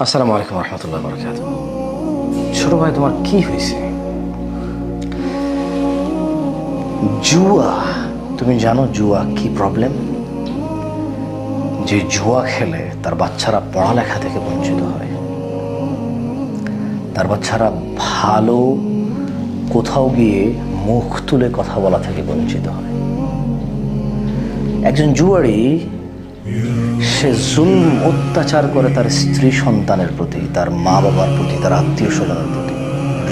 আসসালামু আলাইকুম রহমতুল্লাহ বরকাতুহ। ছোট ভাই, তোমার কি হয়েছে? জুয়া, তুমি জানো জুয়া কি প্রবলেম? যে জুয়া খেলে তার বাচ্চারা পড়ালেখা থেকে বঞ্চিত হয়, তার বাচ্চারা ভালো কোথাও গিয়ে মুখ তুলে কথা বলা থেকে বঞ্চিত হয়। একজন জুয়ারি সে জুলম অত্যাচার করে তার স্ত্রী সন্তানের প্রতি, তার মা বাবার প্রতি, তার আত্মীয় স্বজনের প্রতি।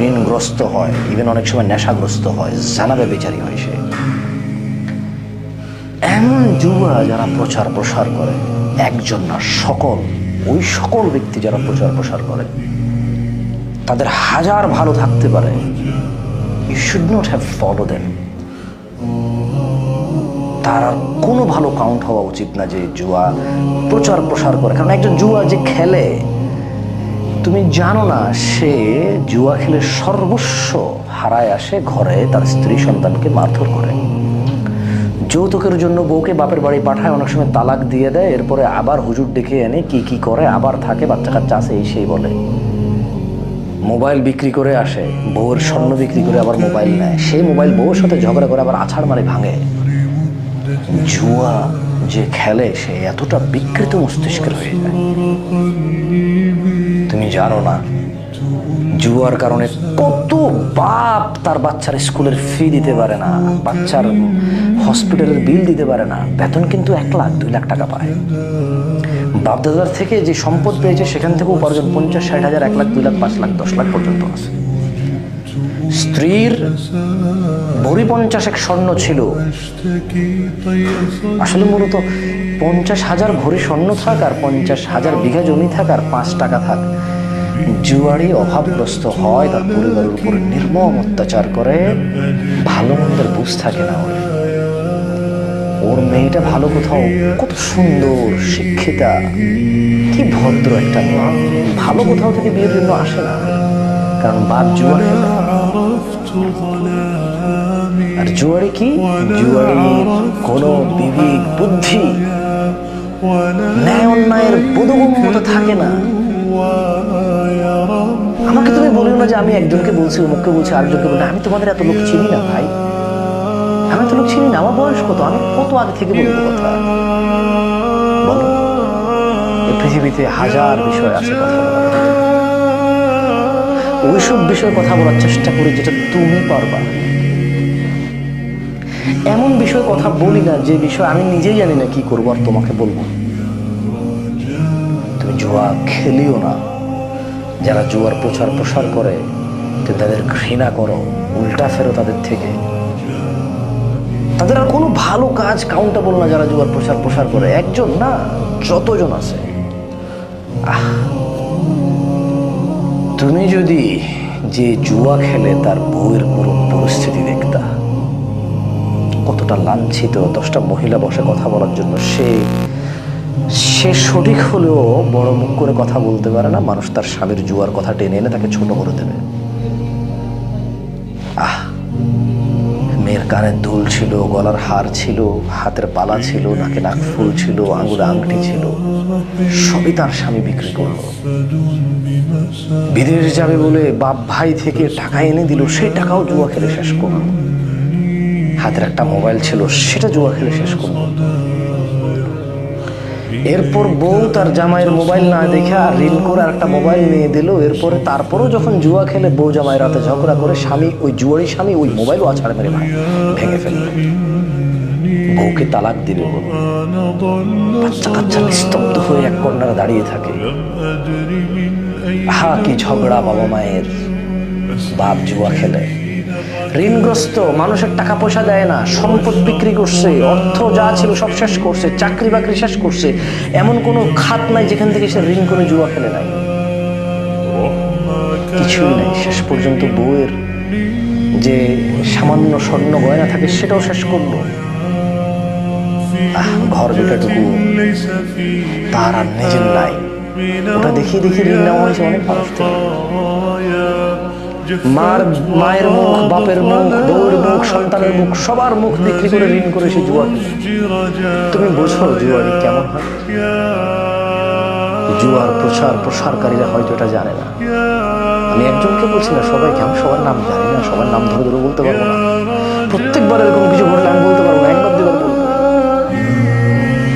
ঋণগ্রস্ত হয়, ইভেন অনেক সময় নেশাগ্রস্ত হয়, জানাবে বেচারি হয় সে। এমন জুয়া যারা প্রচার প্রসার করে, একজন না সকল, ওই সকল ব্যক্তি যারা প্রচার প্রসার করে, তাদের হাজার ভালো থাকতে পারে, you should not have follow them. তার আর কোনো ভালো কাউন্ট হওয়া উচিত না যে জুয়া প্রচার প্রসার করে। কারণ একজন জুয়া যে খেলে, তুমি জানো না সে জুয়া খেলে সর্বস্ব হারায় আসে, ঘরে তার স্ত্রী সন্তানকে মারধর করে, যৌতুকের জন্য বউকে বাপের বাড়ি পাঠায়, অনেক সময় তালাক দিয়ে দেয়, এরপরে আবার হুজুর ডেকে এনে কি কি করে, আবার থাকে, বাচ্চা কাচ্চা আছে এই সেই বলে। মোবাইল বিক্রি করে আসে, বউয়ের স্বর্ণ বিক্রি করে আবার মোবাইল নেয়, সেই মোবাইল বউর সাথে ঝগড়া করে আবার আছাড় মারে ভাঙে। জুয়া যে খেলে সে এতটা বিকৃত মস্তিষ্কের হয়ে যায়। তুমি জানো না জুয়ার কারণে কত বাপ তার বাচ্চার স্কুলের ফি দিতে পারে না, বাচ্চার হসপিটালের বিল দিতে পারে না। বেতন কিন্তু 1 লাখ 2 লাখ টাকা পায়। বাপদাদার থেকে যে সম্পদ পেয়েছে সেখান থেকে উপার্জন 50-60 হাজার, 1 লাখ 2 লাখ 5 লাখ 10 লাখ পর্যন্ত আছে। স্ত্রীর ভরি 50 স্বর্ণ ছিল, আসলে মূলত 50,000 ভরি স্বর্ণ থাক আর 50,000 বিঘা জমি থাক আর 5 টাকা থাক, জুয়ারি অভাবগ্রস্ত হয়, তার পরিবারের উপরে নির্মম অত্যাচার করে, ভালো মন্দের বুঝ থাকে না ওর। ওর মেয়েটা ভালো কোথাও, কত সুন্দর শিক্ষিতা, কি ভদ্র একটা মেয়ে, ভালো কোথাও থেকে বিয়ের জন্য আসে না, কারণ বাপ জুয়া খেলে। আর জুয়ারি কি, জুয়ারির কোনো বিবেক বুদ্ধি, ন্যায় অন্যায়ের বোধগম্যতা থাকে না। আমাকে তুমি বলিও না যে আমি একজনকে বলছি, অমুককে বলছি, আরেকজনকে বলি, আমি তোমাদের এত লোক চিনি না ভাই, আমি তো লোক চিনি না। আমার বয়স কত, আমি কত আগে থেকে বলবো কথা? বলো, এই পৃথিবীতে হাজার বিষয় আছে কথা বলার, ওইসব বিষয়ে কথা বলার চেষ্টা করি যেটা তুমি পারবা। এমন বিষয়ে কথা বলি না যে বিষয় আমি নিজেই জানি না কি করবো আর তোমাকে বলবো। তুমি জুয়া খেলিও না। যারা জুয়ার প্রচার প্রসার করে তুমি তাদের ঘৃণা করো, উল্টা ফেরো তাদের থেকে। তাদের আর কোনো ভালো কাজ কাউন্টেবল না যারা জুয়ার প্রচার প্রসার করে, একজন না যতজন আছে। তুমি যদি যে জুয়া খেলে তার বউয়ের পুরো পরিস্থিতি দেখতা, কতটা লাঞ্ছিত, 10টা মহিলা বসে কথা বলার জন্য, সে সঠিক হলেও বড় মুখ করে কথা বলতে পারে না, মানুষ তার স্বামীর জুয়ার কথা টেনে এনে তাকে ছোট করে দেবে। মেয়ের কানের দুল ছিল, গলার হার ছিল, হাতের বালা ছিল, নাকে নাক ফুল ছিল, আঙুলে আংটি ছিল, সবই তার স্বামী বিক্রি করলো। বিদেশ যাবে বলে বাপ ভাই থেকে টাকা এনে দিল, সেই টাকাও জুয়া খেলে শেষ করলো। হাতের একটা মোবাইল ছিল, সেটা জুয়া খেলে শেষ করলো। এরপর বউ তার জামাইয়ের মোবাইল না দেখে আর ঋণ করে আর একটা মোবাইল নিয়ে দিল। এরপরে তারপরও যখন জুয়া খেলে বউ জামাই রাতে ঝগড়া করে, স্বামী, ওই জুয়ারি স্বামী ওই মোবাইলও আছাড় মেরে ভেঙে ফেলল, বউকে তালাক দিবে বলে। বাচ্চা কাচ্চা নিস্তব্ধ হয়ে এক কর্নারে দাঁড়িয়ে থাকে। কি ঝগড়া বাবা মায়ের, বাপ জুয়া খেলে, ঋণগ্রস্ত, মানুষের টাকা পয়সা দেয় না, সম্পদ বিক্রি করছে, অর্থ যা ছিল সব শেষ করছে, চাকরি বাকরি শেষ করছে, এমন কোনো খাত নাই যেখান থেকে সে ঋণ করে জুয়া খেলে নাই, কিছুই নাই। শেষ পর্যন্ত বউয়ের যে সামান্য স্বর্ণ গয়না থাকে সেটাও শেষ করলো। ঘর দুটাটুকু তার আর নিজের নাই, ওটা দেখিয়ে দেখিয়ে ঋণ নেওয়া হয়েছে অনেক মানুষ থেকে। মায়ের মুখ, বাপের মুখ, বউর মুখ, সন্তানের মুখ, সবার মুখ বিক্রি করে ঋণ করে সে জুয়া খেলে। তুমি বোঝো জুয়ারি কেমন হয়? জুয়ার প্রসারকারীরা হয়তো এটা জানে না। আমি একজনকে বলছি না, সবাইকে। আমি সবার নাম জানি না, সবার নাম ধরে ধরে বলতে পারবো না। প্রত্যেকবার এরকম কিছু ঘটলে আমি বলতে পারবো না, একবার দুবার বলবো।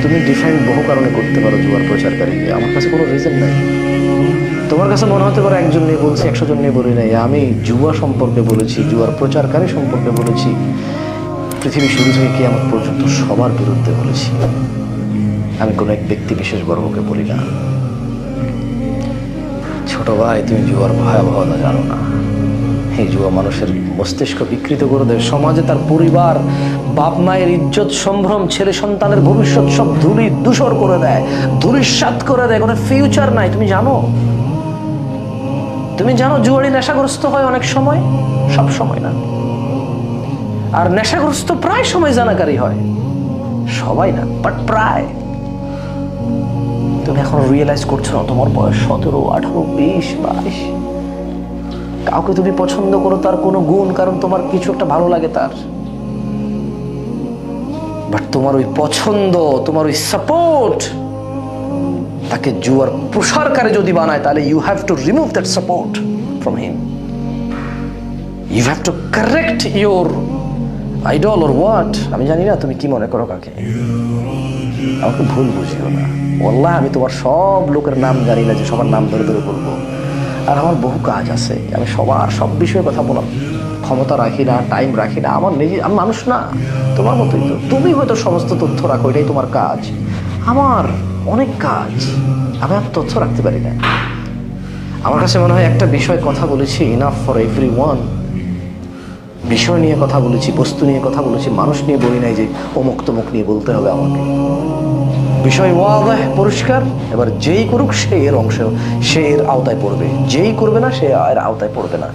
তুমি ডিফাইন বহু কারণে করতে পারো জুয়ার প্রচারকারীকে, আমার কাছে কোনো রিজন নাই। তোমার কাছে মনে হতে পারে একজন নিয়ে বলছি, 100 জন নিয়ে বলি নাই। আমি জুয়া সম্পর্কে বলেছি, জুয়ার প্রচারকারী সম্পর্কে বলেছি, পৃথিবী শুরু থেকে কিয়ামত পর্যন্ত সবার বিরুদ্ধে বলেছি। আমি কোনো এক ব্যক্তি বিশেষ বর্গকে বলি না। ছোট ভাই, তুমি জুয়ার ভয়াবহতা জানো না। এই জুয়া মানুষের মস্তিষ্ক বিকৃত করে দেয়, সমাজে তার পরিবার, বাপ মায়ের ইজ্জত সম্ভ্রম, ছেলে সন্তানের ভবিষ্যৎ সব ধুলি ধূসর করে দেয়, ধূলিসাৎ করে দেয়, কোনো ফিউচার নাই। তুমি জানো, তুমি জানো জুয়ারি নেশাগ্রস্ত হয় অনেক সময়, সব সময় না। আর নেশাগ্রস্ত প্রায় সময় জানাকারী হয়, সবাই না, বাট প্রায়। তুমি এখন রিয়েলাইজ করছো না, তোমার বয়স 17, 18, 20, 22। কাউকে তুমি পছন্দ করো তার কোনো গুণ, কারণ তোমার কিছু একটা ভালো লাগে তার, বাট তোমার ওই পছন্দ, তোমার ওই সাপোর্ট তাকে জুয়ার প্রসারকারী যদি বানায়, তাহলে you have to remove that support from him. You have to correct your idol or what. আমি জানি না তুমি কি মনে করো কাকে, আমাকে ভুল বুঝিও না। ওয়াল্লাহ আমি তোমার সব লোকের নাম জানি না যে সবার নাম ধরে ধরে বলবো। আর আমার বহু কাজ আছে, আমি সবার সব বিষয়ে কথা বলার ক্ষমতা রাখি না, টাইম রাখি না। আমার নিজে, আমি মানুষ না, তোমার মতোই তো। তুমি হয়তো সমস্ত তথ্য রাখো, এটাই তোমার কাজ। আমার অনেক কাজ, আমি আর তথ্য রাখতে পারি না। আমার কাছে মনে হয় একটা বিষয় কথা বলেছি, ইনাফ ফর এভরিওয়ান। বিষয় নিয়ে কথা বলেছি, বস্তু নিয়ে কথা বলেছি, মানুষ নিয়ে বলি নাই যে অমুক তমুক নিয়ে বলতে হবে আমাকে। বিষয় ওয়াদাহ, পরিষ্কার। এবার যেই করুক সে এর অংশ, সে এর আওতায় পড়বে, যেই করবে না সে এর আওতায় পড়বে না।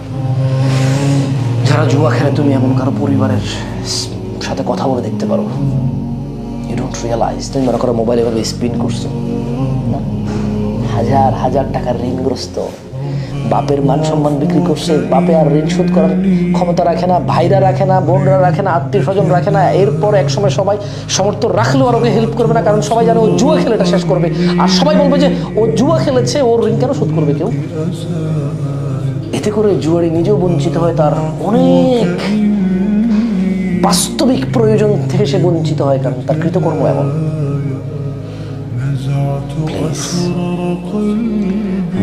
যারা জুয়া খেলে, তুমি এমন কারো পরিবারের সাথে কথা বলে দেখতে পারো, ইউ ডোন্ট রিয়েলাইজ। তুমি মনে করো মোবাইলে এভাবে স্পিন করছো, হাজার হাজার টাকার ঋণগ্রস্ত, বাপের মান সম্মান বিক্রি করছে, বাপে আর ঋণ শোধ করার ক্ষমতা রাখে না, ভাইরা রাখে না, বোনরা রাখে না, আত্মীয় স্বজন রাখে না। এরপর একসময় সবাই সমর্থ রাখলেও আর ওকে হেল্প করবে না, কারণ সবাই জানে ও জুয়া খেলে এটা শেষ করবে। আর সবাই বলবে যে ও জুয়া খেলেছে, ওর ঋণ কেন শোধ করবে কেউ। এতে করে জুয়ারি নিজেও বঞ্চিত হয়, তার অনেক বাস্তবিক প্রয়োজন থেকে সে বঞ্চিত হয়, কারণ তার কৃতকর্ম এমন।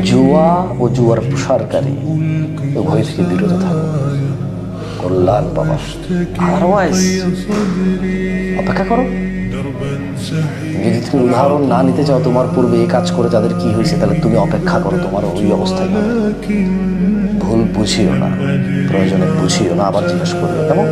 জুয়া ও জুয়ার প্রসারকারী উভয় থেকে বিরত থাকো, কল্যাণ বাবা। আদারওয়াইজ অপেক্ষা করো। যদি তুমি উদাহরণ না নিতে চাও তোমার পূর্বে এই কাজ করে তাদের কি হয়েছে, তাহলে তুমি অপেক্ষা করো, তোমার ওই অবস্থায় হবে। ভুল বুঝিও না, প্রয়োজনে বুঝিও না, আবার জিজ্ঞেস করিও, কেমন?